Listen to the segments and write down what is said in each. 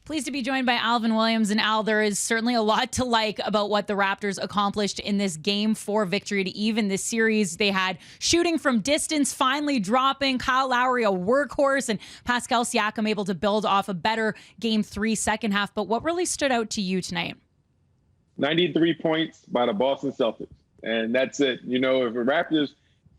Pleased to be joined by Alvin Williams. And Al, there is certainly a lot to like about what the Raptors accomplished in this Game 4 victory to even this series. They had shooting from distance finally dropping, Kyle Lowry a workhorse, and Pascal Siakam able to build off a better Game 3 second half. But what really stood out to you tonight? 93 points by the Boston Celtics. And that's it. You know, if the Raptors,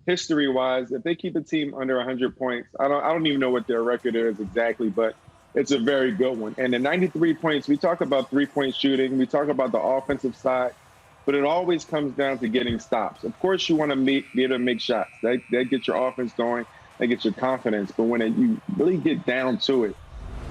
history-wise, if they keep a team under 100 points, I don't even know what their record is exactly, but it's a very good one. And the 93 points, we talk about three-point shooting, we talk about the offensive side, but it always comes down to getting stops. Of course, you want to be able to make shots. That gets your offense going, that gets your confidence. But when you really get down to it,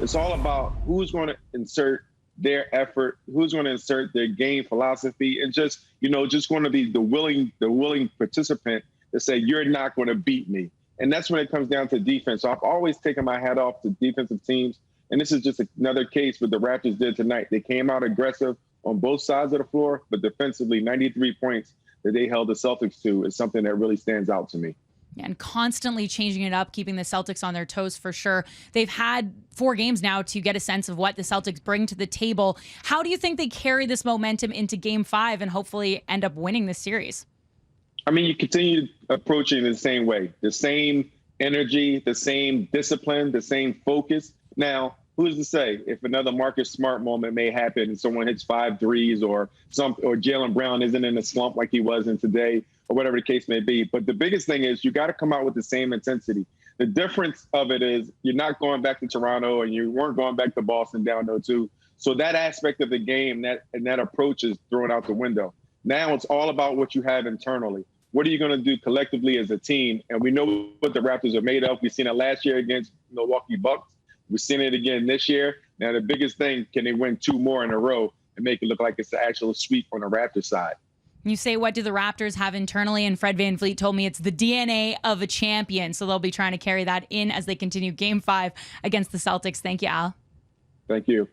it's all about who's going to insert their effort, who's going to insert their game philosophy, and just going to be the willing participant to say, you're not going to beat me. And that's when it comes down to defense. So I've always taken my hat off to defensive teams. And this is just another case what the Raptors did tonight. They came out aggressive on both sides of the floor, but defensively, 93 points that they held the Celtics to is something that really stands out to me. And constantly changing it up, keeping the Celtics on their toes for sure. They've had 4 games now to get a sense of what the Celtics bring to the table. How do you think they carry this momentum into Game 5 and hopefully end up winning this series? I mean, you continue approaching it the same way, the same energy, the same discipline, the same focus. Now, who's to say if another Marcus Smart moment may happen and someone hits 5 threes or Jaylen Brown isn't in a slump like he was in today or whatever the case may be. But the biggest thing is you got to come out with the same intensity. The difference of it is you're not going back to Toronto and you weren't going back to Boston down 0-2. So that aspect of the game and that approach is thrown out the window. Now it's all about what you have internally. What are you going to do collectively as a team? And we know what the Raptors are made of. We've seen it last year against Milwaukee Bucks. We've seen it again this year. Now, the biggest thing, can they win 2 more in a row and make it look like it's the actual sweep on the Raptors side? You say, what do the Raptors have internally? And Fred VanVleet told me it's the DNA of a champion. So they'll be trying to carry that in as they continue Game 5 against the Celtics. Thank you, Al. Thank you.